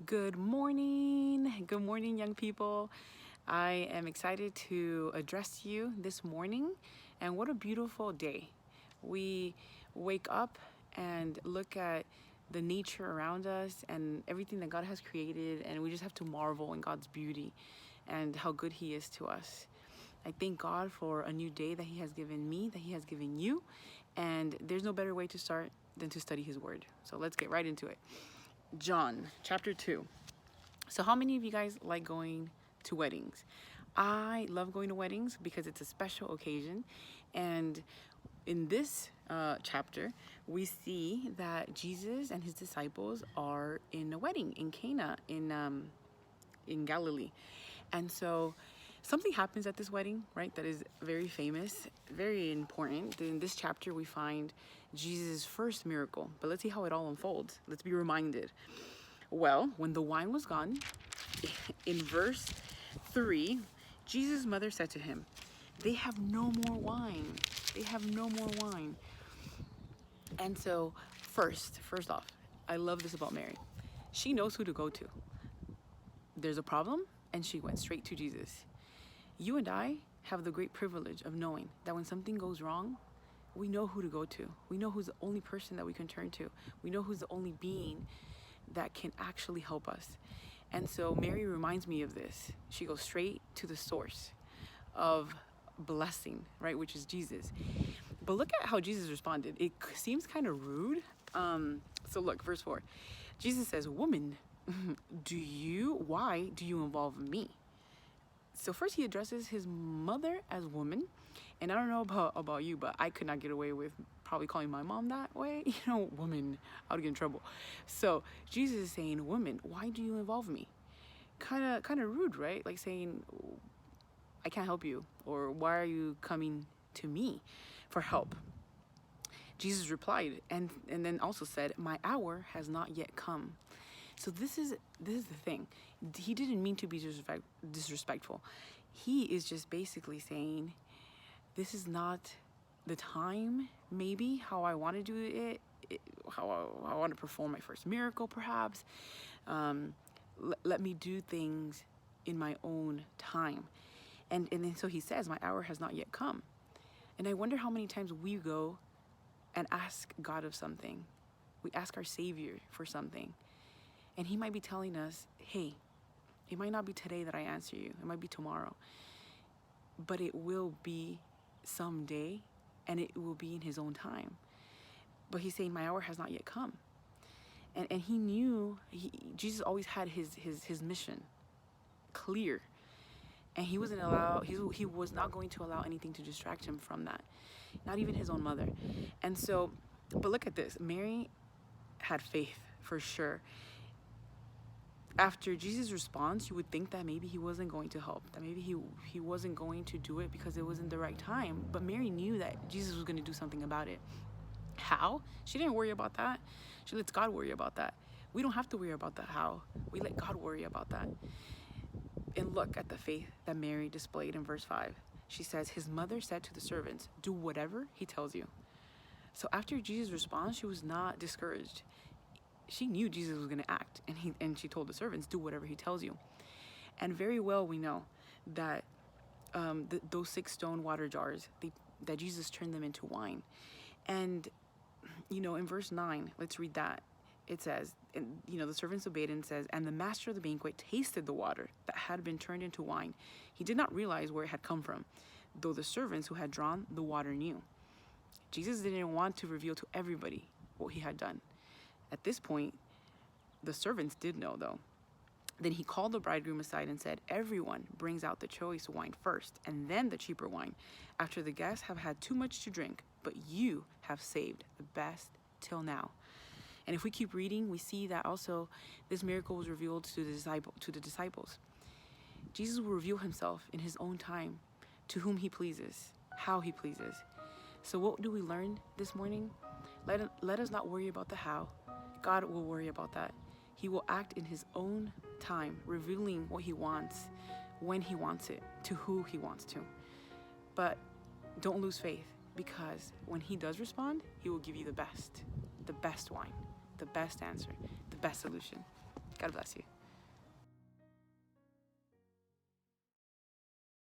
Good morning. Good morning, young people. I am excited to address you this morning. And what a beautiful day. We wake up and look at the nature around us and everything that God has created, and we just have to marvel in God's beauty and how good He is to us. I thank God for a new day that He has given me, that He has given you, and there's no better way to start than to study His Word. So let's get right into it. John chapter 2. So how many of you guys like going to weddings? I love going to weddings because it's a special occasion. And in this chapter, we see that Jesus and his disciples are in a wedding in Cana in Galilee. And so something happens at this wedding, right, that is very famous, very important. In this chapter, we find Jesus' first miracle. But let's see how it all unfolds. Let's be reminded. Well, when the wine was gone, in verse 3, Jesus' mother said to him, "They have no more wine. They have no more wine." And so, first off, I love this about Mary. She knows who to go to. There's a problem, and she went straight to Jesus. You and I have the great privilege of knowing that when something goes wrong, we know who to go to. We know who's the only person that we can turn to. We know who's the only being that can actually help us. And so Mary reminds me of this. She goes straight to the source of blessing, right, which is Jesus. But look at how Jesus responded. It seems kind of rude. So look, verse 4. Jesus says, "Woman, why do you involve me?" So first he addresses his mother as woman. And I don't know about you, but I could not get away with probably calling my mom that way. Woman, I would get in trouble. So Jesus is saying, "Woman, why do you involve me?" Kind of rude, right? Like saying, "I can't help you," or "Why are you coming to me for help?" Jesus replied and then also said, "My hour has not yet come." So this is the thing. He didn't mean to be disrespectful. He is just basically saying, this is not the time, maybe, how I want to do how I want to perform my first miracle, perhaps. Let me do things in my own time. And then so he says, "My hour has not yet come." And I wonder how many times we go and ask God of something. We ask our Savior for something. And he might be telling us, "Hey, it might not be today that I answer you. It might be tomorrow. But it will be someday, and it will be in his own time." But he's saying, "My hour has not yet come." And he knew, Jesus always had his mission clear. And he was not going to allow anything to distract him from that. Not even his own mother. And so, but look at this. Mary had faith for sure. After Jesus' response, you would think that maybe he wasn't going to help, that maybe he wasn't going to do it because it wasn't the right time. But Mary knew that Jesus was going to do something about it. How? She didn't worry about that. She lets God worry about that. We don't have to worry about the how. We let God worry about that. And look at the faith that Mary displayed in verse 5. She says, "His mother said to the servants, 'Do whatever he tells you.'" So after Jesus' response, she was not discouraged. She knew Jesus was going to act, and she told the servants, "Do whatever he tells you." And very well we know that those 6 stone water jars, that Jesus turned them into wine. And in verse 9, let's read that. It says, and the servants obeyed, and says, "And the master of the banquet tasted the water that had been turned into wine. He did not realize where it had come from, though the servants who had drawn the water knew." Jesus didn't want to reveal to everybody what he had done. At this point, the servants did know, though. Then he called the bridegroom aside and said, "Everyone brings out the choice wine first, and then the cheaper wine, after the guests have had too much to drink. But you have saved the best till now." And if we keep reading, we see that also this miracle was revealed to the disciples. Jesus will reveal himself in his own time, to whom he pleases, how he pleases. So what do we learn this morning? Let us not worry about the how. God will worry about that. He will act in his own time, revealing what he wants, when he wants it, to who he wants to. But don't lose faith, because when he does respond, he will give you the best wine, the best answer, the best solution. God bless you.